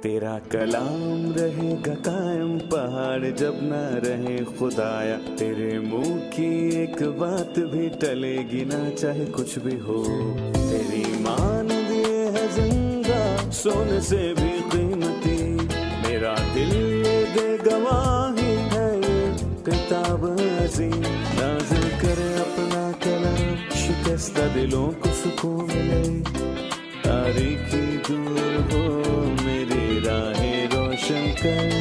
तेरा कलाम रहेगा कायम पहाड़ जब न रहे खुदाया, तेरे मुंह की एक बात भी टलेगी ना चाहे कुछ भी हो। तेरी मान दिए है जिंदा सोने से भी कीमती, मेरा दिल ये दे गवाही है ये किताब अज़ीम। नाज़िल करे अपना कलाम, शिकस्ता दिलों को सुकून मिले, तारीकी दूर हो मेरी राहें रोशन कर।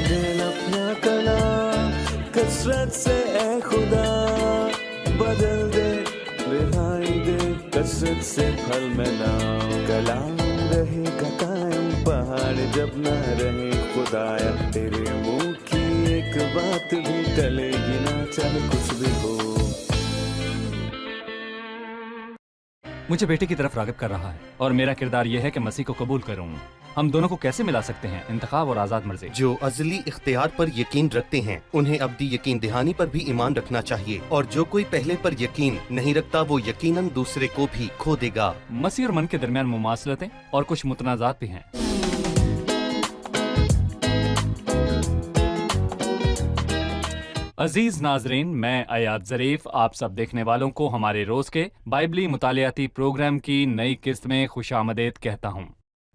दिल अपना कलाम कसरत से ए खुदा बदल दे, रिहाई दे कसरत से फल में नाम। कलाम रहेगा कायम पहाड़ जब न रहे खुदाया, तेरे मुंह की एक बात भी टलेगी ना चाहे कुछ भी हो। मुझे बेटे की तरफ राग़िब कर रहा है और मेरा किरदार यह है कि मसीह को कबूल करूं। हम दोनों को कैसे मिला सकते हैं? इंतखाब और आज़ाद मर्जी। जो अज़ली इख्तियार पर यकीन रखते हैं उन्हें अब्दी यकीन दहानी पर भी ईमान रखना चाहिए, और जो कोई पहले पर यकीन नहीं रखता वो यकीनन दूसरे को भी खो देगा। मसीह और मन के दरमियान मुमासलतें और कुछ मुतनाज़ात भी हैं। अजीज नाजरीन, मैं अयाद ज़रीफ आप सब देखने वालों को हमारे रोज के बाइबली मुतालियाती प्रोग्राम की नई किस्त में खुशामदीद कहता हूँ।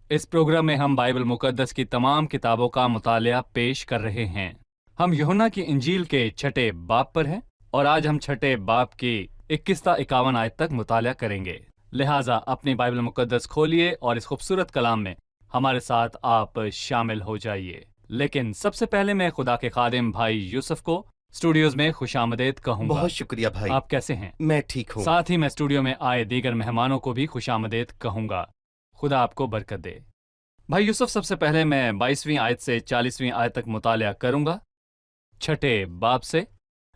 इस प्रोग्राम में हम बाइबल मुकद्दस की तमाम किताबों का मुतालिया पेश कर रहे हैं। हम यूहन्ना की इंजील के छठे बाब पर हैं और आज हम छठे बाब की 21 से 51 आयत तक मुतालिया करेंगे। लिहाजा अपनी बाइबल मुकद्दस खोलिए और इस खूबसूरत कलाम में हमारे साथ आप शामिल हो जाइए। लेकिन सबसे पहले मैं खुदा के खादिम भाई यूसुफ को स्टूडियोज में खुशामदीद कहूंगा। बहुत शुक्रिया भाई। आप कैसे हैं? मैं ठीक हूँ। साथ ही मैं स्टूडियो में आए दीगर मेहमानों को भी खुशामदीद कहूंगा। खुदा आपको बरकत दे। भाई यूसुफ, सबसे पहले मैं 22वीं आयत से 40वीं आयत तक मुतालिया करूंगा। छठे बाब से।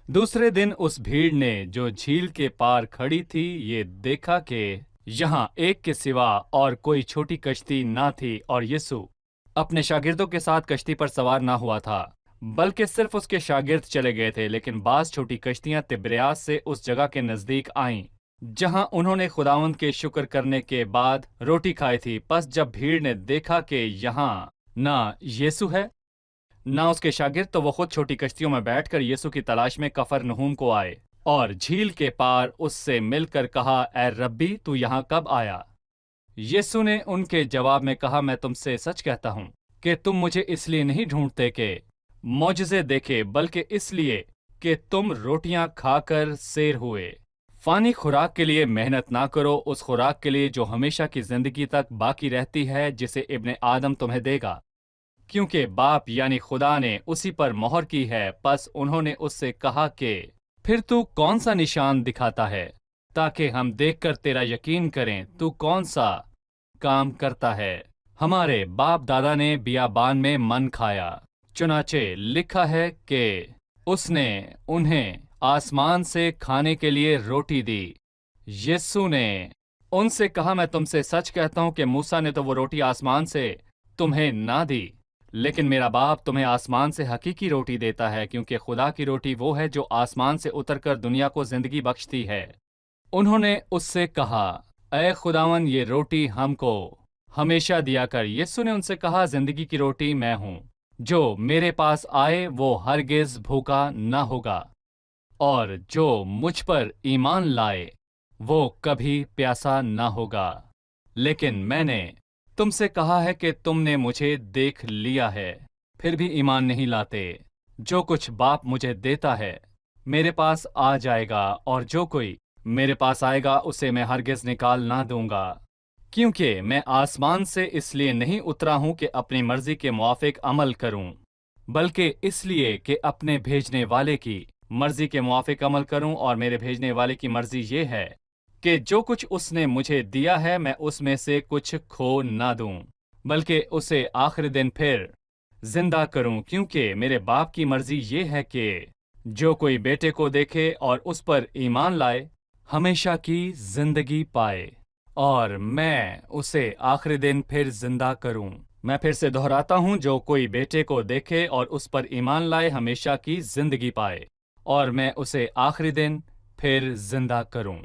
दूसरे दिन उस भीड़ ने जो झील के पार खड़ी थी ये देखा कि यहाँ एक के सिवा और कोई छोटी कश्ती ना थी, और यीशु अपने शागिर्दों के साथ कश्ती पर सवार ना हुआ था, बल्कि सिर्फ उसके शागिर्द चले गए थे। लेकिन बास छोटी कश्तियां तिब्रियास से उस जगह के नजदीक आईं जहां उन्होंने खुदावंद के शुक्र करने के बाद रोटी खाई थी। पस जब भीड़ ने देखा कि यहाँ ना यीशु है ना उसके शागिर्द, तो वो खुद छोटी कश्तियों में बैठकर यीशु की तलाश में कफरनहूम को आए और झील के पार उससे मिलकर कहा, ए रब्बी, तू यहाँ कब आया? यीशु ने उनके जवाब में कहा, मैं तुमसे सच कहता हूँ कि तुम मुझे इसलिए नहीं ढूंढते कि मौजज़े देखे, बल्कि इसलिए कि तुम रोटियां खाकर सैर हुए। फानी खुराक के लिए मेहनत ना करो, उस खुराक के लिए जो हमेशा की जिंदगी तक बाकी रहती है, जिसे इब्ने आदम तुम्हें देगा, क्योंकि बाप यानी खुदा ने उसी पर मोहर की है। पस उन्होंने उससे कहा कि फिर तू कौन सा निशान दिखाता है ताकि हम देखकर तेरा यकीन करें? तू कौन सा काम करता है? हमारे बाप दादा ने बियाबान में मन खाया, चुनाचे लिखा है कि उसने उन्हें आसमान से खाने के लिए रोटी दी। यीशु ने उनसे कहा, मैं तुमसे सच कहता हूं कि मूसा ने तो वो रोटी आसमान से तुम्हें ना दी, लेकिन मेरा बाप तुम्हें आसमान से हकीकी रोटी देता है, क्योंकि खुदा की रोटी वो है जो आसमान से उतरकर दुनिया को जिंदगी बख्शती है। उन्होंने उससे कहा, ऐ खुदावन, ये रोटी हमको हमेशा दिया कर। यीशु ने उनसे कहा, जिंदगी की रोटी मैं हूं, जो मेरे पास आए वो हरगिज भूखा न होगा, और जो मुझ पर ईमान लाए वो कभी प्यासा न होगा। लेकिन मैंने तुमसे कहा है कि तुमने मुझे देख लिया है, फिर भी ईमान नहीं लाते। जो कुछ बाप मुझे देता है मेरे पास आ जाएगा, और जो कोई मेरे पास आएगा उसे मैं हरगिज निकाल ना दूंगा। क्योंकि मैं आसमान से इसलिए नहीं उतरा हूं कि अपनी मर्जी के मुआफिक अमल करूं, बल्कि इसलिए कि अपने भेजने वाले की मर्जी के मुआफिक अमल करूं। और मेरे भेजने वाले की मर्जी ये है कि जो कुछ उसने मुझे दिया है मैं उसमें से कुछ खो ना दूं, बल्कि उसे आखिरी दिन फिर जिंदा करूं। क्योंकि मेरे बाप की मर्जी ये है कि जो कोई बेटे को देखे और उस पर ईमान लाए हमेशा की जिंदगी पाए, और मैं उसे आखिरी दिन फिर जिंदा करूं। मैं फिर से दोहराता हूं, जो कोई बेटे को देखे और उस पर ईमान लाए हमेशा की जिंदगी पाए, और मैं उसे आखिरी दिन फिर जिंदा करूं।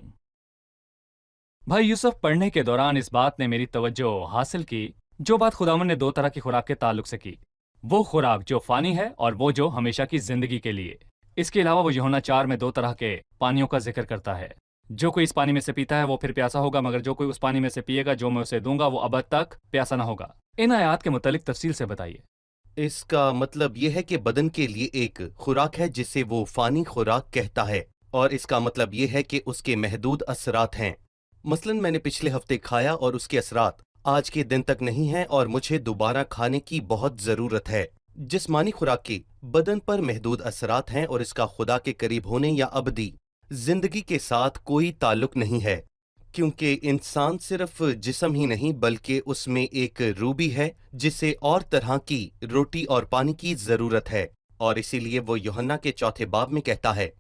भाई यूसुफ पढ़ने के दौरान इस बात ने मेरी तवज्जो हासिल की जो बात खुदावन ने दो तरह की खुराक के ताल्लुक से की, वो खुराक जो फानी है और वो जो हमेशा की जिंदगी के लिए। इसके अलावा वो यूहन्ना 4 में दो तरह के पानियों का जिक्र करता है। जो कोई इस पानी में से पीता है वो फिर प्यासा होगा, मगर जो कोई उस पानी में से पिएगा जो मैं उसे दूंगा वो अबद तक प्यासा ना होगा। इन आयात के मुतालिक तफसील से बताइए। इसका मतलब यह है कि बदन के लिए एक खुराक है जिसे वो फानी खुराक कहता है, और इसका मतलब यह है कि उसके महदूद असरात हैं। मसलन मैंने पिछले हफ्ते खाया और उसके असरात आज के दिन तक नहीं हैं और मुझे दोबारा खाने की बहुत ज़रूरत है। जिस्मानी खुराक के बदन पर महदूद असरात हैं और इसका खुदा के करीब होने या अबदी जिंदगी के साथ कोई ताल्लुक नहीं है, क्योंकि इंसान सिर्फ जिस्म ही नहीं बल्कि उसमें एक रूह भी है जिसे और तरह की रोटी और पानी की ज़रूरत है। और इसीलिए वो यूहन्ना के 4 बाब में कहता है,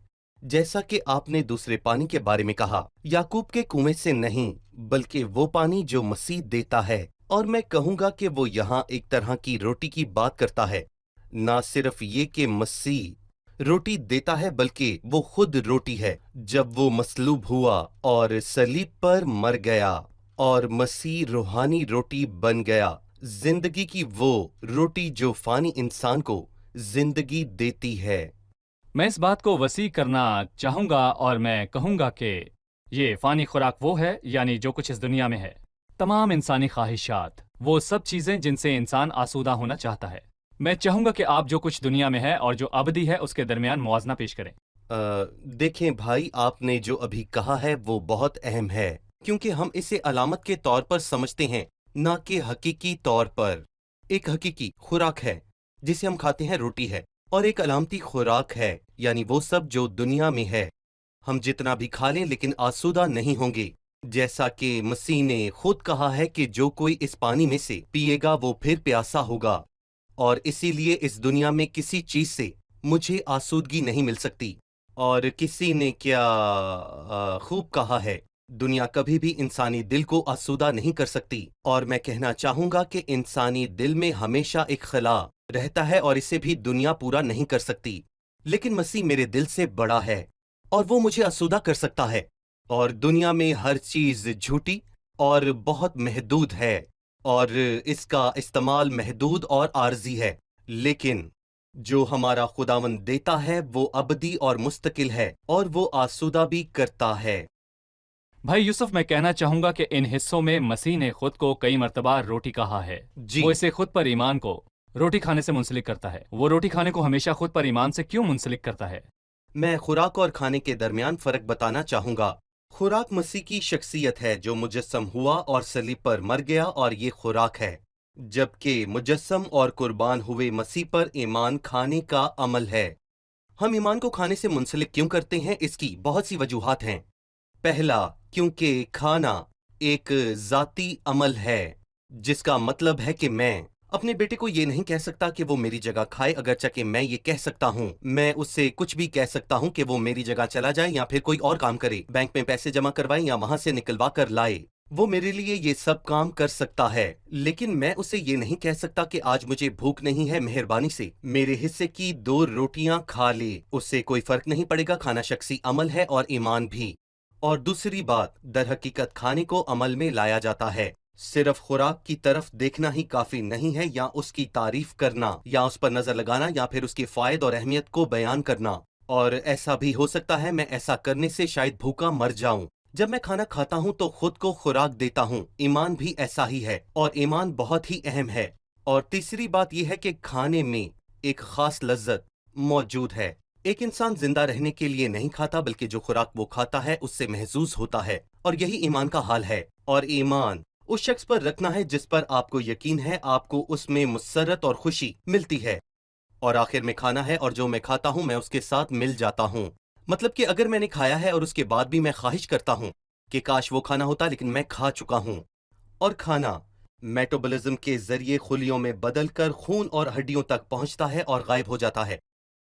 जैसा कि आपने दूसरे पानी के बारे में कहा, याकूब के कुएं से नहीं बल्कि वो पानी जो मसीह देता है। और मैं कहूँगा कि वो यहाँ एक तरह की रोटी की बात करता है। ना सिर्फ ये कि मसीह रोटी देता है बल्कि वो खुद रोटी है। जब वो मसलूब हुआ और सलीब पर मर गया और मसीह रूहानी रोटी बन गया, जिंदगी की वो रोटी जो फानी इंसान को जिंदगी देती है। मैं इस बात को वसी करना चाहूँगा और मैं कहूँगा कि ये फ़ानी खुराक वो है, यानी जो कुछ इस दुनिया में है, तमाम इंसानी ख्वाहिशात, वो सब चीज़ें जिनसे इंसान आसूदा होना चाहता है। मैं चाहूँगा कि आप जो कुछ दुनिया में है और जो अबदी है उसके दरमियान मुआवजना पेश करें। देखें भाई, आपने जो अभी कहा है वो बहुत अहम है, क्योंकि हम इसे अलामत के तौर पर समझते हैं, ना कि हकीकी तौर पर। एक हकीकी खुराक है जिसे हम खाते हैं, रोटी है, और एक अलामती खुराक है, यानी वो सब जो दुनिया में है। हम जितना भी खा लें लेकिन आसूदा नहीं होंगे, जैसा कि मसीह ने खुद कहा है कि जो कोई इस पानी में से पिएगा वो फिर प्यासा होगा। और इसीलिए इस दुनिया में किसी चीज से मुझे आसूदगी नहीं मिल सकती। और किसी ने क्या खूब कहा है, दुनिया कभी भी इंसानी दिल को आसूदा नहीं कर सकती। और मैं कहना चाहूँगा कि इंसानी दिल में हमेशा एक खला रहता है और इसे भी दुनिया पूरा नहीं कर सकती। लेकिन मसीह मेरे दिल से बड़ा है और वो मुझे आसूदा कर सकता है। और दुनिया में हर चीज़ झूठी और बहुत महदूद है और इसका इस्तेमाल महदूद और आर्जी है। लेकिन जो हमारा खुदावंद देता है वो अबदी और मुस्तकिल है और वो आसूदा भी करता है। भाई यूसुफ, मैं कहना चाहूँगा कि इन हिस्सों में मसीह ने खुद को कई मरतबा रोटी कहा है। जी। वो इसे खुद पर ईमान को रोटी खाने से मुंसलिक करता है। वो रोटी खाने को हमेशा खुद पर ईमान से क्यों मुंसलिक करता है? मैं खुराक और खाने के दरमियान फ़र्क बताना चाहूँगा। खुराक मसीह की शख्सियत है जो मुजस्सम हुआ और सलीब पर मर गया, और ये खुराक है। जबकि मुजस्सम और कुर्बान हुए मसीह पर ईमान खाने का अमल है। हम ईमान को खाने से मुंसलिक क्यों करते हैं? इसकी बहुत सी वजूहात हैं। पहला, क्योंकि खाना एक ज़ाती अमल है, जिसका मतलब है कि मैं अपने बेटे को ये नहीं कह सकता कि वो मेरी जगह खाए, अगरचे कि मैं ये कह सकता हूँ, मैं उससे कुछ भी कह सकता हूँ कि वो मेरी जगह चला जाए या फिर कोई और काम करे, बैंक में पैसे जमा करवाए या वहां से निकलवा कर लाए। वो मेरे लिए ये सब काम कर सकता है। लेकिन मैं उसे ये नहीं कह सकता कि आज मुझे भूख नहीं है, मेहरबानी से मेरे हिस्से की 2 रोटियां खा ले। उससे कोई फर्क नहीं पड़ेगा। खाना शख्सी अमल है और ईमान भी। और दूसरी बात, दर हकीकत खाने को अमल में लाया जाता है। सिर्फ खुराक की तरफ देखना ही काफी नहीं है, या उसकी तारीफ करना या उस पर नजर लगाना या फिर उसके फायद और अहमियत को बयान करना। और ऐसा भी हो सकता है मैं ऐसा करने से शायद भूखा मर जाऊं। जब मैं खाना खाता हूं तो खुद को खुराक देता हूं। ईमान भी ऐसा ही है और ईमान बहुत ही अहम है। और तीसरी बात यह है कि खाने में एक खास लज्जत मौजूद है। एक इंसान जिंदा रहने के लिए नहीं खाता, बल्कि जो खुराक वो खाता है उससे महसूस होता है, और यही ईमान का हाल है। और ईमान उस शख्स पर रखना है जिस पर आपको यकीन है, आपको उसमें मुसर्रत और खुशी मिलती है। और आखिर में खाना है, और जो मैं खाता हूँ मैं उसके साथ मिल जाता हूँ। मतलब कि अगर मैंने खाया है और उसके बाद भी मैं ख्वाहिश करता हूँ कि काश वो खाना होता, लेकिन मैं खा चुका हूँ। और खाना मेटाबॉलिज्म के जरिए खुलियों में बदल कर खून और हड्डियों तक पहुँचता है और गायब हो जाता है।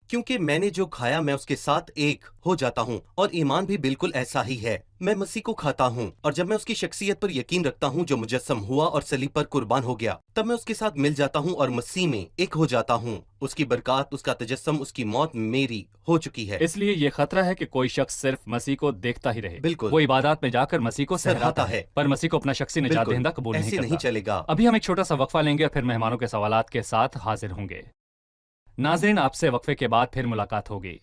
क्योंकि मैंने जो खाया मैं उसके साथ एक हो जाता हूँ, और ईमान भी बिल्कुल ऐसा ही है। मैं मसीह को खाता हूँ, और जब मैं उसकी शख्सियत पर यकीन रखता हूँ जो मुजस्सम हुआ और सलीब पर कुर्बान हो गया, तब मैं उसके साथ मिल जाता हूँ और मसीह में एक हो जाता हूँ। उसकी बरकत, उसका तजस्सुम, उसकी मौत मेरी हो चुकी है। इसलिए ये खतरा है कि कोई शख्स सिर्फ मसीह को देखता ही रहे, बिल्कुल। वो इबादत में जाकर मसीह को सहराता है, पर मसीह को अपना शख्सी निजात बिल्कुल, दहिंदा कबूल नहीं ऐसे करता। नहीं चलेगा। अभी हम एक छोटा सा वक्फा लेंगे और फिर मेहमानों के सवालात के साथ हाजिर होंगे। नाज़रीन, आपसे वक्फे के बाद फिर मुलाकात होगी।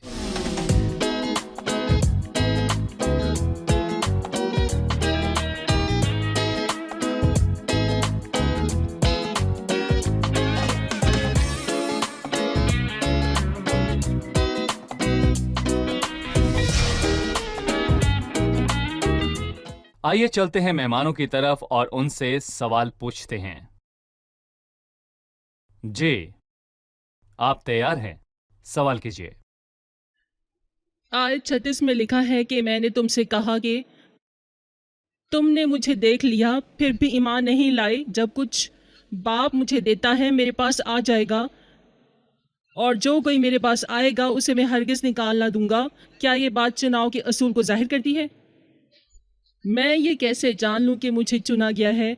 आइए चलते हैं मेहमानों की तरफ और उनसे सवाल पूछते हैं। जी, आप तैयार हैं? सवाल कीजिए। आयत 36 में लिखा है कि मैंने तुमसे कहा कि तुमने मुझे देख लिया फिर भी ईमान नहीं लाए। जब कुछ बाप मुझे देता है मेरे पास आ जाएगा, और जो कोई मेरे पास आएगा उसे मैं हरगिज़ निकाल ना दूंगा। क्या ये बात चुनाव के असूल को जाहिर करती है? मैं ये कैसे जान लूं कि मुझे चुना गया है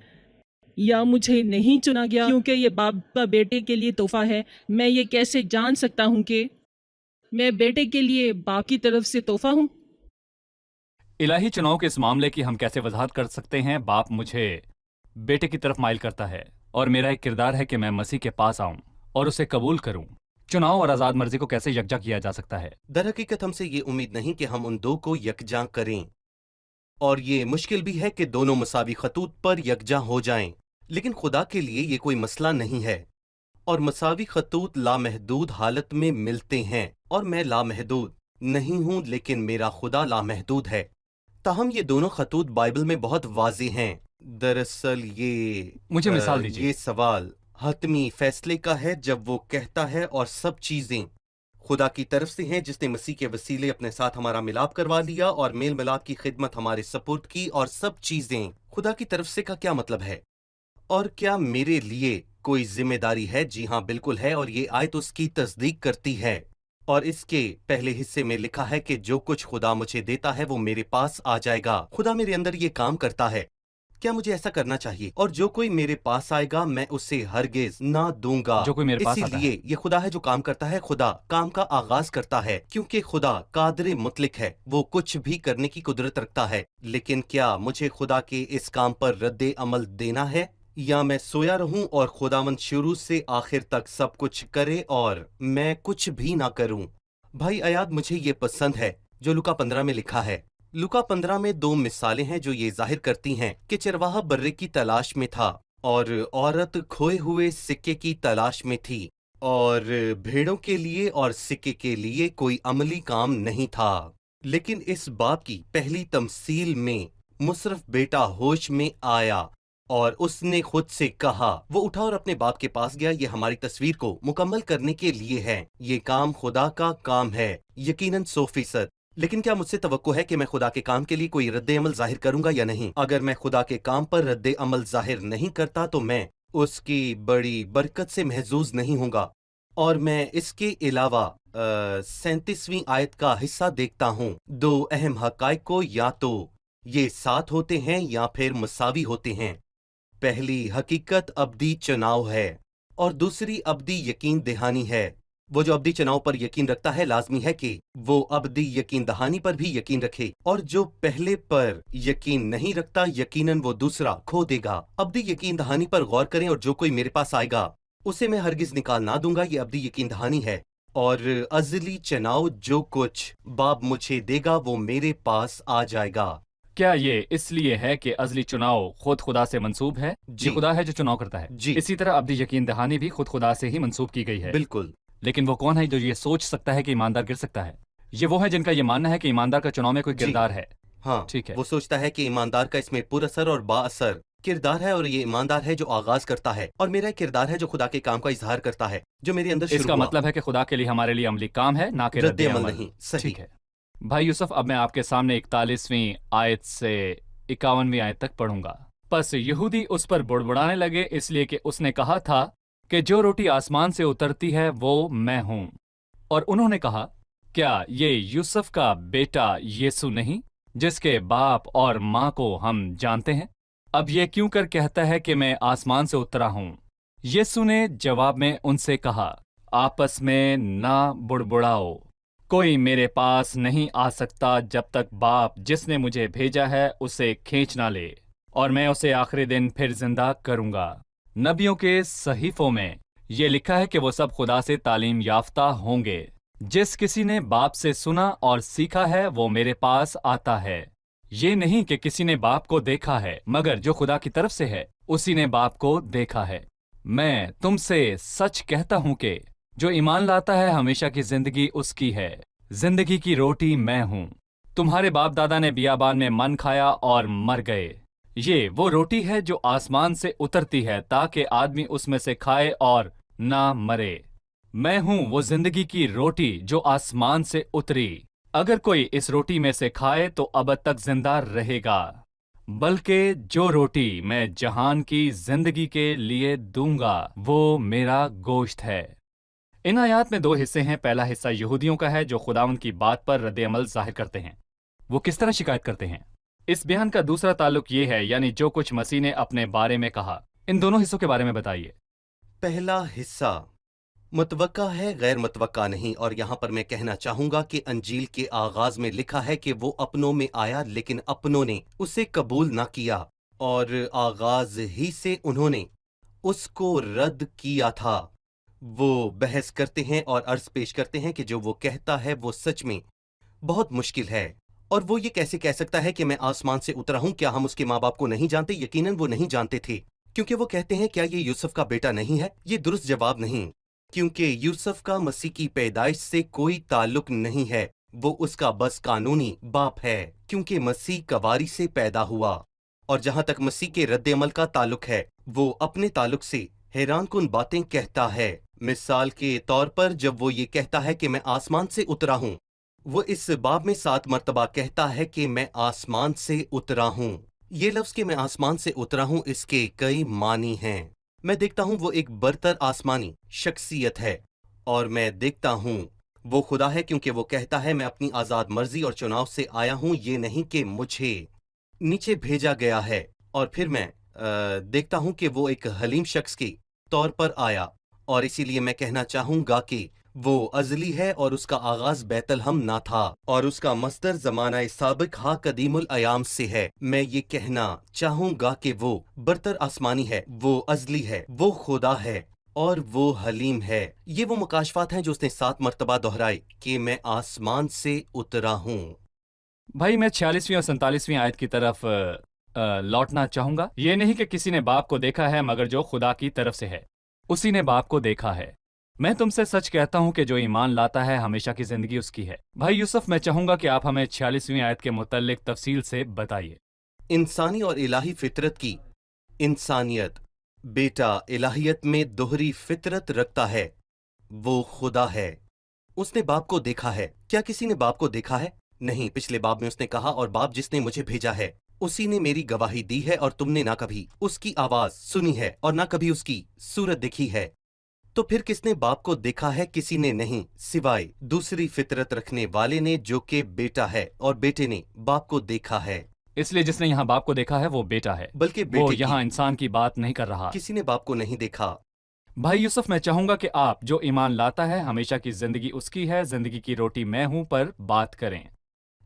या मुझे नहीं चुना गया? क्योंकि ये बाप का बेटे के लिए तोहफा है। मैं ये कैसे जान सकता हूं कि मैं बेटे के लिए बाप की तरफ से तोहफा हूं? इलाही चुनाव के इस मामले की हम कैसे वजाहत कर सकते हैं? बाप मुझे बेटे की तरफ माइल करता है और मेरा एक किरदार है कि मैं मसीह के पास आऊं और उसे कबूल करूं। चुनाव और आजाद मर्जी को कैसे यकजा किया जा सकता है? दर हकीकत हमसे ये उम्मीद नहीं कि हम उन दो को यकजा करें, और ये मुश्किल भी है कि दोनों मसावी खतूत पर यकजा हो जाएं। लेकिन खुदा के लिए ये कोई मसला नहीं है, और मसावी खतूत लामहदूद हालत में मिलते हैं, और मैं लामहदूद नहीं हूं, लेकिन मेरा खुदा लामहदूद है। ताहम ये दोनों खतूत बाइबल में बहुत वाज़ेह हैं। दरअसल मुझे मिसाल दीजिए। ये सवाल हतमी फैसले का है जब वो कहता है और सब चीजें खुदा की तरफ से हैं, जिसने मसीह के वसीले अपने साथ हमारा मिलाप करवा लिया और मेल मिलाप की खिदमत हमारे सपुर्द की, और सब चीजें खुदा की तरफ से का क्या मतलब है? और क्या मेरे लिए कोई जिम्मेदारी है? जी हाँ, बिल्कुल है, और ये आयत उसकी तस्दीक करती है। और इसके पहले हिस्से में लिखा है कि जो कुछ खुदा मुझे देता है वो मेरे पास आ जाएगा। खुदा मेरे अंदर ये काम करता है। क्या मुझे ऐसा करना चाहिए? और जो कोई मेरे पास आएगा मैं उसे हरगिज ना दूंगा। जो कोई मेरे पास आता इसीलिए ये खुदा है जो काम करता है। खुदा काम का आगाज करता है, क्योंकि खुदा कादर मुतलिक है, वो कुछ भी करने की कुदरत रखता है। लेकिन क्या मुझे खुदा के इस काम पर रद्द अमल देना है, या मैं सोया रहूं और खुदावंद शुरू से आखिर तक सब कुछ करे और मैं कुछ भी ना करूं? भाई अयाद, मुझे ये पसंद है जो लुका 15 में लिखा है। लुका 15 में दो मिसालें हैं जो ये जाहिर करती हैं कि चरवाहा बर्रे की तलाश में था और औरत खोए हुए सिक्के की तलाश में थी, और भेड़ों के लिए और सिक्के के लिए कोई अमली काम नहीं था। लेकिन इस बाप की पहली तमसील में मुसरफ बेटा होश में आया और उसने खुद से कहा, वो उठा और अपने बाप के पास गया। ये हमारी तस्वीर को मुकम्मल करने के लिए है। ये काम खुदा का काम है, यकीनन 100%। लेकिन क्या मुझसे तवक्को है कि मैं खुदा के काम के लिए कोई रद्द अमल जाहिर करूंगा या नहीं? अगर मैं खुदा के काम पर रद्द अमल जाहिर नहीं करता तो मैं उसकी बड़ी बरकत से महजूज नहीं होऊंगा। और मैं इसके अलावा 37वीं आयत का हिस्सा देखता हूँ। दो अहम हकाइक को या तो ये साथ होते हैं या फिर मसावी होते हैं। पहली हकीकत अब्दी चुनाव है और दूसरी अब्दी यकीन दहानी है। वो जो अब्दी चुनाव पर यकीन रखता है लाजमी है कि वो अब्दी यकीन दहानी पर भी यकीन रखे, और जो पहले पर यकीन नहीं रखता यकीनन वो दूसरा खो देगा। अब्दी यकीन दहानी पर गौर करें, और जो कोई मेरे पास आएगा उसे मैं हरगिज निकाल ना दूंगा। ये अब्दी यकीन दहानी है। और अजली चुनाव, जो कुछ बाप मुझे देगा वो मेरे पास आ जाएगा। क्या ये इसलिए है कि अजली चुनाव खुद खुदा से मंसूब है? जी। ये खुदा है जो चुनाव करता है। जी। इसी तरह अब्दी यकीन दहानी भी खुद खुदा से ही मंसूब की गई है। बिल्कुल। लेकिन वो कौन है जो ये सोच सकता है कि ईमानदार गिर सकता है? ये वो है जिनका ये मानना है कि ईमानदार का चुनाव में कोई जी। किरदार है। हाँ, ठीक है। वो सोचता है कि ईमानदार का इसमें पुरअसर और बाअसर किरदार है, और ये ईमानदार है जो आगाज करता है, और मेरा किरदार है जो खुदा के काम का इजहार करता है जो मेरे अंदर शुरू इसका हुआ। मतलब है कि खुदा के लिए हमारे लिए अमली काम है, ना कि रद्द रद्द अमल अमल। नहीं। सही। ठीक है भाई यूसुफ, अब मैं आपके सामने 41वीं आयत से 51वीं आयत तक पढ़ूंगा। बस यहूदी उस पर बुड़बुड़ाने लगे, इसलिए कि उसने कहा था कि जो रोटी आसमान से उतरती है वो मैं हूं, और उन्होंने कहा, क्या ये यूसुफ का बेटा यीशु नहीं, जिसके बाप और माँ को हम जानते हैं? अब ये क्यों कर कहता है कि मैं आसमान से उतरा हूं? यीशु ने जवाब में उनसे कहा, आपस में ना बुड़बुड़ाओ। कोई मेरे पास नहीं आ सकता जब तक बाप जिसने मुझे भेजा है उसे खींच ना ले, और मैं उसे आखिरी दिन फिर जिंदा करूंगा। नबियों के सहीफों में ये लिखा है कि वो सब खुदा से तालीम याफ्ता होंगे। जिस किसी ने बाप से सुना और सीखा है वो मेरे पास आता है। ये नहीं कि किसी ने बाप को देखा है, मगर जो खुदा की तरफ से है उसी ने बाप को देखा है। मैं तुमसे सच कहता हूं कि जो ईमान लाता है हमेशा की जिंदगी उसकी है। जिंदगी की रोटी मैं हूं। तुम्हारे बाप दादा ने बियाबान में मन खाया और मर गए। ये वो रोटी है जो आसमान से उतरती है ताकि आदमी उसमें से खाए और ना मरे। मैं हूं वो जिंदगी की रोटी जो आसमान से उतरी। अगर कोई इस रोटी में से खाए तो अब तक जिंदा रहेगा, बल्कि जो रोटी मैं जहान की जिंदगी के लिए दूंगा वो मेरा गोश्त है। इन आयात में दो हिस्से हैं। पहला हिस्सा यहूदियों का है जो खुदावंद की बात पर रद्द-ए-अमल जाहिर करते हैं। वो किस तरह शिकायत करते हैं। इस बयान का दूसरा ताल्लुक ये है, यानी जो कुछ मसीह ने अपने बारे में कहा। इन दोनों हिस्सों के बारे में बताइए। पहला हिस्सा मुतवक्का है, गैर मुतवक्का नहीं। और यहाँ पर मैं कहना चाहूंगा कि अंजील के आगाज में लिखा है कि वो अपनों में आया लेकिन अपनों ने उसे कबूल ना किया, और आगाज ही से उन्होंने उसको रद्द किया था। वो बहस करते हैं और अर्ज पेश करते हैं कि जो वो कहता है वो सच में बहुत मुश्किल है। और वो ये कैसे कह सकता है कि मैं आसमान से उतरा हूं? क्या हम उसके माँ बाप को नहीं जानते? यकीनन वो नहीं जानते थे, क्योंकि वो कहते हैं क्या ये यूसुफ का बेटा नहीं है? ये दुरुस्त जवाब नहीं, क्योंकि यूसुफ का मसीह की पैदाइश से कोई ताल्लुक नहीं है। वो उसका बस कानूनी बाप है, क्योंकि मसीह कवारी से पैदा हुआ। और जहां तक मसीह के रद्द-ए-अमल का ताल्लुक है, वो अपने ताल्लुक से हैरानकुन बातें कहता है। मिसाल के तौर पर जब वो ये कहता है कि मैं आसमान से उतरा हूं, वो इस बाब में 7 मर्तबा कहता है कि मैं आसमान से उतरा हूं। ये लफ्ज कि मैं आसमान से उतरा हूं, इसके कई मानी हैं। मैं देखता हूं वो एक बरतर आसमानी शख्सियत है, और मैं देखता हूं वो खुदा है, क्योंकि वो कहता है मैं अपनी आज़ाद मर्जी और चुनाव से आया हूं, ये नहीं कि मुझे नीचे भेजा गया है। और फिर मैं देखता हूं कि वो एक हलीम शख्स के तौर पर आया, और इसीलिए मैं कहना चाहूंगा कि वो अजली है और उसका आगाज बैतलहम ना था, और उसका मस्दर ज़माना साबिक हा कदीमुल अयाम से है। मैं ये कहना चाहूंगा कि वो बरतर आसमानी है, वो अजली है, वो खुदा है और वो हलीम है। ये वो मुकाशफात हैं जो उसने 7 मर्तबा दोहराए कि मैं आसमान से उतरा हूँ। भाई मैं 46वीं और 47वीं आयत की तरफ लौटना चाहूंगा। ये नहीं कि किसी ने बाप को देखा है, मगर जो खुदा की तरफ से है उसी ने बाप को देखा है। मैं तुमसे सच कहता हूं कि जो ईमान लाता है हमेशा की जिंदगी उसकी है। भाई यूसुफ, मैं चाहूंगा कि आप हमें 46वीं आयत के मुतल्लिक तफसील से बताइए। इंसानी और इलाही फितरत की इंसानियत। बेटा इलाहियत में दोहरी फितरत रखता है, वो खुदा है। उसने बाप को देखा है। क्या किसी ने बाप को देखा है? नहीं। पिछले बाब में उसने कहा, और बाप जिसने मुझे भेजा है उसी ने मेरी गवाही दी है, और तुमने ना कभी उसकी आवाज सुनी है और ना कभी उसकी सूरत देखी है। तो फिर किसने बाप को देखा है? किसी ने नहीं, सिवाय दूसरी फितरत रखने वाले ने, जो कि बेटा है, और बेटे ने बाप को देखा है। इसलिए जिसने यहाँ बाप को देखा है वो बेटा है, बल्कि वो बेटे की यहाँ इंसान की बात नहीं कर रहा। किसी ने बाप को नहीं देखा। भाई यूसुफ, मैं चाहूंगा कि आप जो ईमान लाता है हमेशा की जिंदगी उसकी है, जिंदगी की रोटी मैं हूं पर बात करें।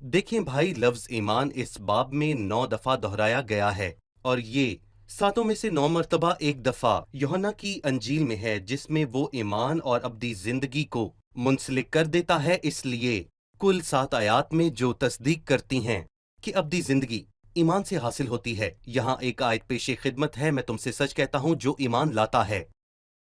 देखें भाई, लफ्ज ईमान इस बाब में 9 दफा दोहराया गया है, और ये 7 में से 9 मर्तबा एक दफा यूहन्ना की अंजील में है, जिसमें वो ईमान और अब्दी जिंदगी को मुंसलिक कर देता है। इसलिए कुल 7 आयात में जो तस्दीक करती हैं कि अब्दी जिंदगी ईमान से हासिल होती है। यहाँ एक आयत पेशे खिदमत है, मैं तुमसे सच कहता हूँ जो ईमान लाता है।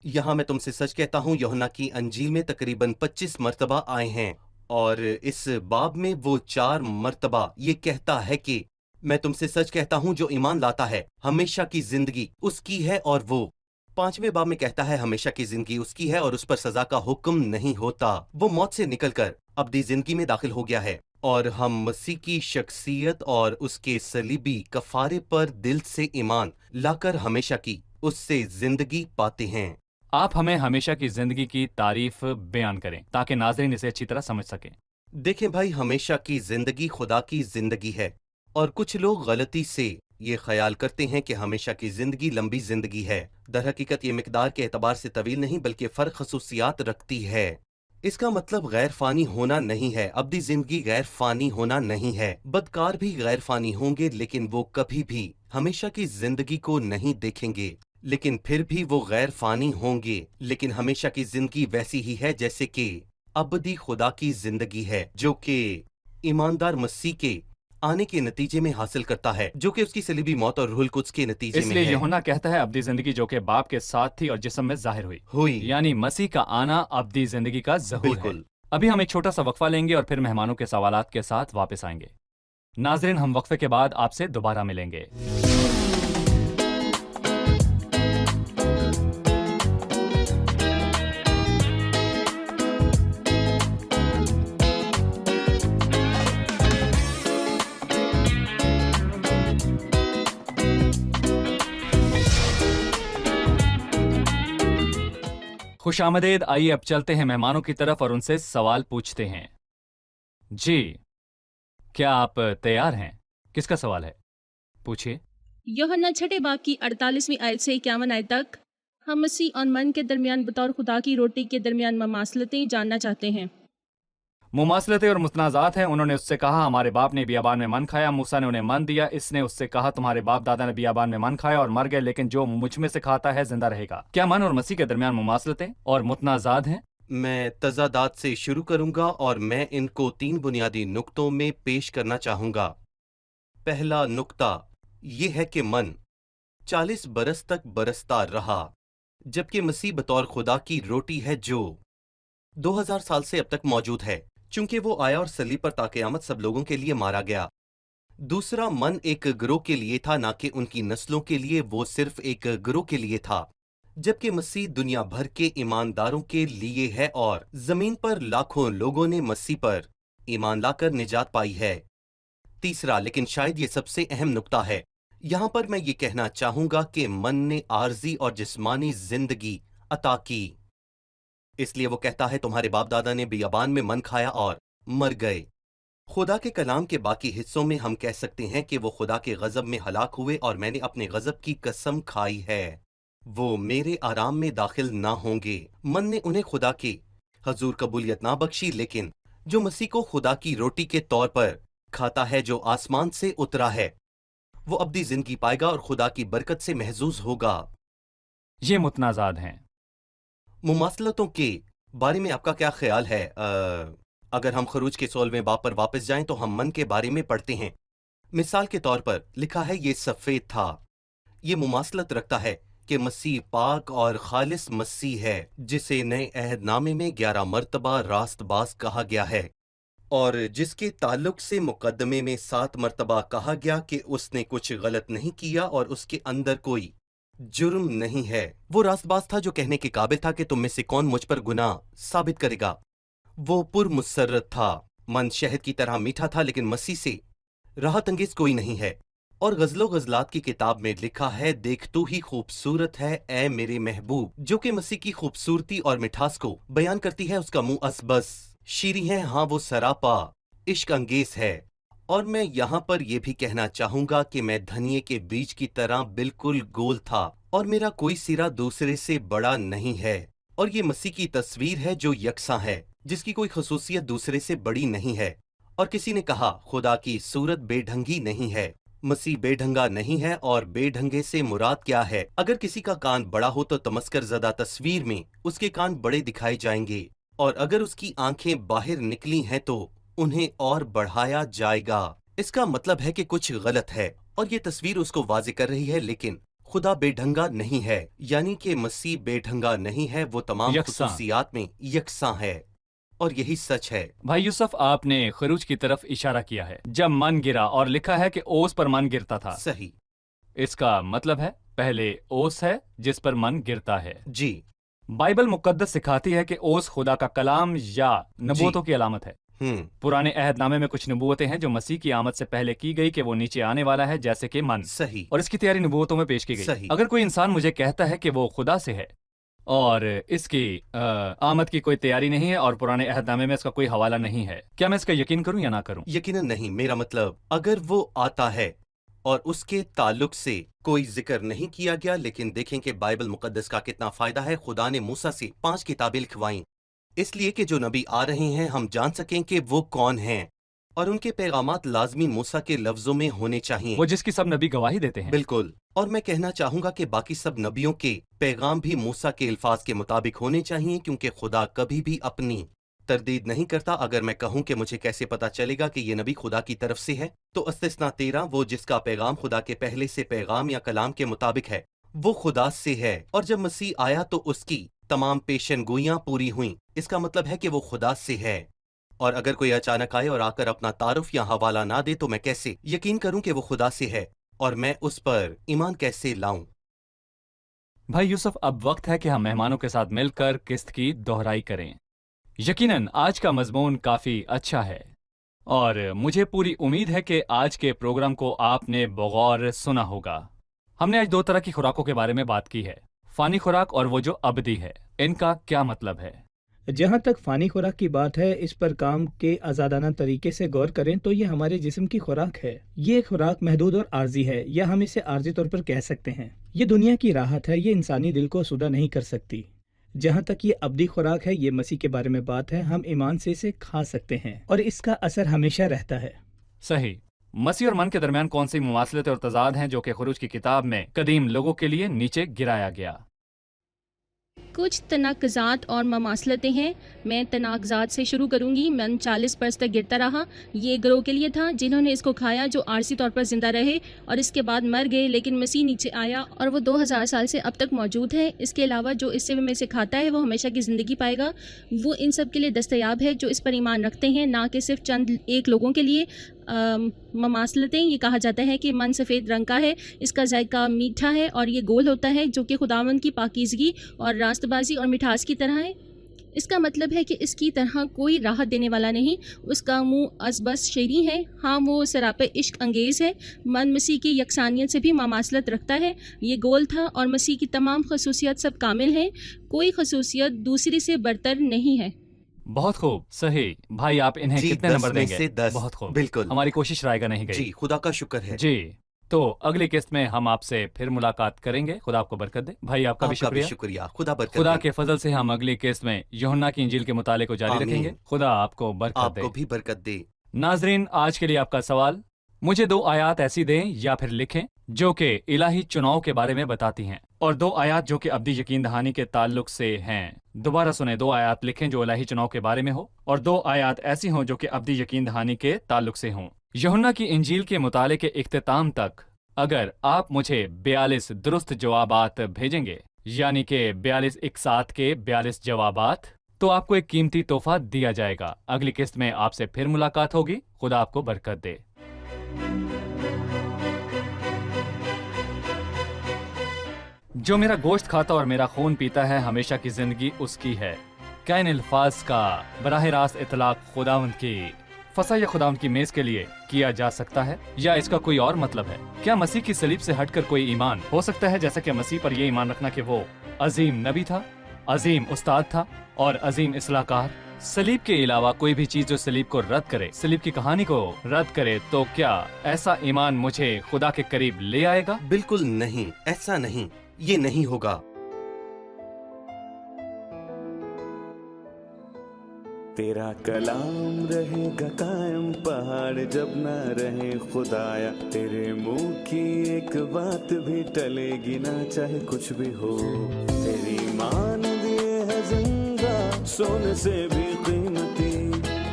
यहाँ मैं तुमसे सच कहता हूँ यूहन्ना की अंजील में तकरीबन 25 मर्तबा आए हैं, और इस बाब में वो 4 मर्तबा ये कहता है कि मैं तुमसे सच कहता हूं जो ईमान लाता है हमेशा की जिंदगी उसकी है। और वो 5वें बाब में कहता है हमेशा की जिंदगी उसकी है और उस पर सजा का हुक्म नहीं होता। वो मौत से निकलकर अब्दी जिंदगी में दाखिल हो गया है, और हम मसीह की शख्सियत और उसके सलीबी कफारे पर दिल से ईमान लाकर हमेशा की उससे जिंदगी पाते हैं। आप हमें हमेशा की जिंदगी की तारीफ बयान करें ताकि नाज़रीन इसे अच्छी तरह समझ सकें। देखें भाई, हमेशा की जिंदगी खुदा की जिंदगी है, और कुछ लोग गलती से ये ख्याल करते हैं कि हमेशा की जिंदगी लंबी जिंदगी है। दर हकीकत ये मिकदार के एतबार से तवील नहीं बल्कि फर्क खसूसियात रखती है। इसका मतलब गैर फानी होना नहीं है। अब्दी जिंदगी गैर फानी होना नहीं है। बदकार भी गैर फानी होंगे, लेकिन वो कभी भी हमेशा की जिंदगी को नहीं देखेंगे, लेकिन फिर भी वो गैर फानी होंगे। लेकिन हमेशा की जिंदगी वैसी ही है जैसे कि अबदी खुदा की जिंदगी है, जो कि ईमानदार मसीह के आने के नतीजे में हासिल करता है, जो कि उसकी सलीबी मौत और रूहुल कुद्स के नतीजे में इसलिए है। यूहन्ना कहता है अब्दी जिंदगी जो कि बाप के साथ थी और जिस्म में जाहिर हुई, यानी मसीह का आना अब्दी जिंदगी का ज़हूर है। बिल्कुल। अभी हम एक छोटा सा वक्फा लेंगे और फिर मेहमानों के सवालात के साथ वापस आएंगे। नाजरीन, हम वक्फे के बाद आपसे दोबारा मिलेंगे। खुशामदेद। आइए अब चलते हैं मेहमानों की तरफ और उनसे सवाल पूछते हैं। जी, क्या आप तैयार हैं? किसका सवाल है? पूछिए। यूहन्ना छठे बाब की 48वीं आयत से 51 आयत तक हम मसीह और मन के दरमियान बतौर खुदा की रोटी के दरमियान ममासलतें जानना चाहते हैं। मुमासलतें और मुतनाज़ात हैं। उन्होंने उससे कहा हमारे बाप ने बियाबान में मन खाया, मूसा ने उन्हें मन दिया। इसने उससे कहा तुम्हारे बाप दादा ने बियाबान में मन खाया और मर गए, लेकिन जो मुझ में से खाता है जिंदा रहेगा। क्या मन और मसीह के दरमियान मुमासलतें और मुतनाज़ात हैं? मैं तजादात से शुरू करूंगा और मैं इनको 3 बुनियादी नुक्तों में पेश करना चाहूंगा। पहला नुक्ता ये है कि मन 40 बरस तक बरसता रहा, जबकि मसीह बतौर खुदा की रोटी है जो 2000 साल से अब तक मौजूद है, चूंकि वो आया और सलीब पर ताक़यामत सब लोगों के लिए मारा गया। दूसरा, मन एक गिरोह के लिए था, ना कि उनकी नस्लों के लिए। वो सिर्फ एक गिरोह के लिए था, जबकि मसीह दुनिया भर के ईमानदारों के लिए है, और जमीन पर लाखों लोगों ने मसीह पर ईमान लाकर निजात पाई है। तीसरा, लेकिन शायद ये सबसे अहम नुक्ता है, यहां पर मैं ये कहना चाहूंगा कि मन ने आर्जी और जिस्मानी जिंदगी अता की। इसलिए वो कहता है तुम्हारे बाप दादा ने बियाबान में मन खाया और मर गए। खुदा के कलाम के बाकी हिस्सों में हम कह सकते हैं कि वो खुदा के गजब में हलाक हुए और मैंने अपने गजब की कसम खाई है, वो मेरे आराम में दाखिल ना होंगे। मन ने उन्हें खुदा के हजूर कबूलियत ना बख्शी, लेकिन जो मसीह को खुदा की रोटी के तौर पर खाता है जो आसमान से उतरा है, वो अब्दी जिंदगी पाएगा और खुदा की बरकत से महजूज होगा। ये मुतनाज़ात हैं। मुमासलतों के बारे में आपका क्या ख्याल है? अगर हम खरूज के 16वें बाब पर वापस जाएं तो हम मन के बारे में पढ़ते हैं। मिसाल के तौर पर लिखा है ये सफ़ेद था। ये मुमासलत रखता है कि मसीह पाक और खालिस मसीह है, जिसे नए अहदनामे में 11 मरतबा रास्तबाज कहा गया है, और जिसके ताल्लुक से मुकदमे में 7 मरतबा कहा गया कि उसने कुछ गलत नहीं किया और उसके अंदर कोई जुर्म नहीं है। वो रास्तबाज था जो कहने के काबिल था कि तुम में से कौन मुझ पर गुनाह साबित करेगा। वो पुरमुसर्रत था। मन शहद की तरह मीठा था, लेकिन मसीह से राहत अंगेज कोई नहीं है। और गजलो गजलात की किताब में लिखा है देख तू ही खूबसूरत है ए मेरे महबूब, जो कि मसीह की खूबसूरती और मिठास को बयान करती है। उसका मुंह असबस शीरी है, हाँ वो सरापा इश्क अंगेज है। और मैं यहाँ पर यह भी कहना चाहूंगा कि मैं धनिये के बीज की तरह बिल्कुल गोल था और मेरा कोई सिरा दूसरे से बड़ा नहीं है। और ये मसीह की तस्वीर है जो यकसा है, जिसकी कोई खसूसियत दूसरे से बड़ी नहीं है। और किसी ने कहा खुदा की सूरत बेढंगी नहीं है। मसीह बेढंगा नहीं है। और बेढंगे से मुराद क्या है? अगर किसी का कान बड़ा हो तो तमस्कर ज़दा तस्वीर में उसके कान बड़े दिखाए जाएंगे, और अगर उसकी आंखें बाहर निकली हैं तो उन्हें और बढ़ाया जाएगा। इसका मतलब है कि कुछ गलत है, और ये तस्वीर उसको वाज़ेह कर रही है। लेकिन खुदा बेढंगा नहीं है, यानी कि मसीह बेढंगा नहीं है। वो तमाम खसूसियात में यकसां है, और यही सच है। भाई यूसुफ, आपने खरूज की तरफ इशारा किया है जब मन गिरा, और लिखा है कि ओस पर मन गिरता था। सही। इसका मतलब है पहले ओस है जिस पर मन गिरता है। जी। बाइबल मुकद्दस सिखाती है कि ओस खुदा का कलाम या नबूवतों की अलामत है। पुराने अहदनामे में कुछ नबूवतें हैं जो मसीह की आमद से पहले की गई कि वो नीचे आने वाला है, जैसे कि मन। सही। और इसकी तैयारी नबूवतों में पेश की गई। सही। अगर कोई इंसान मुझे कहता है कि वो खुदा से है اور اس کی آمد کی کوئی تیاری نہیں ہے اور پرانے عہد نامے میں اس کا کوئی حوالہ نہیں ہے. کیا میں اس کا یقین کروں یا نہ کروں؟ یقیناً نہیں. میرا مطلب اگر وہ آتا ہے اور اس کے تعلق سے کوئی ذکر نہیں کیا گیا، لیکن دیکھیں کہ بائبل مقدس کا کتنا فائدہ ہے. خدا نے موسیٰ سے 5 کتابیں لکھوائیں اس لیے کہ جو نبی آ رہے ہیں ہم جان سکیں کہ وہ کون ہیں، اور ان کے پیغامات لازمی موسیٰ کے لفظوں میں ہونے چاہیے. وہ جس کی سب نبی گواہی دیتے ہیں. بالکل. اور میں کہنا چاہوں گا کہ باقی سب نبیوں کے پیغام بھی موسیٰ کے الفاظ کے مطابق ہونے چاہیے، کیونکہ خدا کبھی بھی اپنی تردید نہیں کرتا. اگر میں کہوں کہ مجھے کیسے پتا چلے گا کہ یہ نبی خدا کی طرف سے ہے، تو استثنا 13 وہ جس کا پیغام خدا کے پہلے سے پیغام یا کلام کے مطابق ہے وہ خدا سے ہے. اور جب مسیح آیا تو اس کی تمام پیشن گوئیاں پوری ہوئیں. اس کا مطلب ہے کہ وہ خدا سے ہے. اور اگر کوئی اچانک آئے اور آ کر اپنا تعارف یا حوالہ نہ دے تو میں کیسے یقین کروں کہ وہ خدا سے ہے، اور میں اس پر ایمان کیسے لاؤں؟ بھائی یوسف، اب وقت ہے کہ ہم مہمانوں کے ساتھ مل کر قسط کی دہرائی کریں. یقیناً آج کا مضمون کافی اچھا ہے اور مجھے پوری امید ہے کہ آج کے پروگرام کو آپ نے بغور سنا ہوگا. ہم نے آج 2 طرح کی خوراکوں کے بارے میں بات کی ہے، فانی خوراک اور وہ جو ابدی ہے. ان کا کیا مطلب ہے؟ جہاں تک فانی خوراک کی بات ہے، اس پر کام کے آزادانہ طریقے سے غور کریں تو یہ ہمارے جسم کی خوراک ہے. یہ خوراک محدود اور عارضی ہے، یا ہم اسے عارضی طور پر کہہ سکتے ہیں. یہ دنیا کی راحت ہے، یہ انسانی دل کو سودہ نہیں کر سکتی. جہاں تک یہ ابدی خوراک ہے، یہ مسیح کے بارے میں بات ہے. ہم ایمان سے اسے کھا سکتے ہیں اور اس کا اثر ہمیشہ رہتا ہے. صحیح. مسیح اور من کے درمیان کون سی مماثلتیں اور تضاد ہیں جو کہ خروج کی کتاب میں قدیم لوگوں کے لیے نیچے گرایا گیا؟ کچھ تناقضات اور مماثلتیں ہیں. میں تناقضات سے شروع کروں گی. من 40 برس تک گرتا رہا. یہ گروہ کے لیے تھا جنہوں نے اس کو کھایا، جو عارضی طور پر زندہ رہے اور اس کے بعد مر گئے، لیکن مسیح نیچے آیا اور وہ 2000 سال سے اب تک موجود ہے. اس کے علاوہ جو اس میں سے کھاتا ہے وہ ہمیشہ کی زندگی پائے گا. وہ ان سب کے لیے دستیاب ہے جو اس پر ایمان رکھتے ہیں، نہ کہ صرف چند ایک لوگوں کے لیے. مماثلتیں، یہ کہا جاتا ہے کہ من سفید رنگ کا ہے، اس کا ذائقہ میٹھا ہے اور یہ گول ہوتا ہے، جو کہ خداوند کی پاکیزگی اور راست بازی اور مٹھاس کی طرح ہے. اس کا مطلب ہے کہ اس کی طرح کوئی راحت دینے والا نہیں. اس کا منہ ازبس شیریں ہے. ہاں، وہ سراپے عشق انگیز ہے. من مسیح کی یکسانیت سے بھی مماثلت رکھتا ہے. یہ گول تھا اور مسیح کی تمام خصوصیت سب کامل ہیں. کوئی خصوصیت دوسری سے برتر نہیں ہے. بہت خوب. صحیح. بھائی آپ انہیں کتنے 10 نمبر دیں میں گے؟ سے 10. بہت خوب. بالکل. ہماری کوشش رائے گا نہیں گئی. جی، خدا کا شکر ہے. جی، تو اگلی قسط میں ہم آپ سے پھر ملاقات کریں گے. خدا آپ کو برکت دے. بھائی آپ کا بھی شکریہ. شکریہ. خدا برکت خدا دے. کے فضل سے ہم اگلی قسط میں یوحنا کی انجیل کے مطالعے کو جاری رکھیں گے. آمین. خدا آپ کو برکت آپ دے. کو بھی برکت دے. ناظرین، آج کے لیے آپ کا سوال: مجھے 2 آیات ایسی دیں یا پھر لکھیں جو کہ الہی چناؤ کے بارے میں بتاتی ہیں، اور 2 آیات جو کہ ابدی یقین دہانی کے تعلق سے ہیں. دوبارہ سنیں، 2 آیات لکھیں جو الہی چناؤ کے بارے میں ہو، اور 2 آیات ایسی ہوں جو کہ ابدی یقین دہانی کے تعلق سے ہوں. یوحنا کی انجیل کے مطالعے کے اختتام تک اگر آپ مجھے 42 درست جوابات بھیجیں گے، یعنی کہ 42 ایک ساتھ کے 42 جوابات، تو آپ کو ایک قیمتی تحفہ دیا جائے گا. اگلی قسط میں آپ سے پھر ملاقات ہوگی. خدا آپ کو برکت دے. جو میرا گوشت کھاتا اور میرا خون پیتا ہے، ہمیشہ کی زندگی اس کی ہے. کیا ان الفاظ کا براہ راست اطلاق خداوند کی فصح یا خداوند کی میز کے لیے کیا جا سکتا ہے، یا اس کا کوئی اور مطلب ہے؟ کیا مسیح کی صلیب سے ہٹ کر کوئی ایمان ہو سکتا ہے، جیسا کہ مسیح پر یہ ایمان رکھنا کہ وہ عظیم نبی تھا، عظیم استاد تھا اور عظیم اصلاح کار؟ صلیب کے علاوہ کوئی بھی چیز جو صلیب کو رد کرے، صلیب کی کہانی کو رد کرے، تو کیا ایسا ایمان مجھے خدا کے قریب لے آئے گا؟ بالکل نہیں، ایسا نہیں. یہ نہیں ہوگا. تیرا کلام رہے گا قائم، پہاڑ جب نہ رہے خدایا. تیرے منہ کی ایک بات بھی ٹلے گی نہ، چاہے کچھ بھی ہو. تیری مان دیے ہے زندہ، سونے سے بھی قیمتی.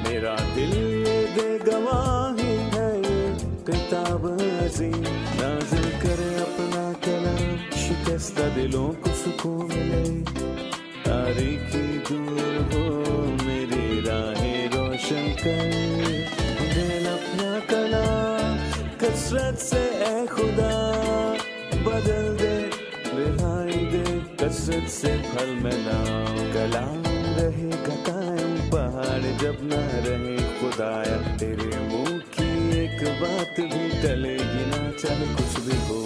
میرا دل یہ دے گواہی ہے، یہ کتاب عظیم. نازل کرے اپنا کلام، شکستہ دلوں کو سکون ملے. تاریکی دور ہو میری راہیں روشن کر، دل اپنا کلام کثرت سے اے خدا بدل دے، رہائی دے کثرت سے پھل ملاؤ. کلام رہے گا قائم، پہاڑ جب نہ رہے خدایا. تیرے منہ کی ایک بات بھی ٹلے گی نہ، چاہے کچھ بھی ہو.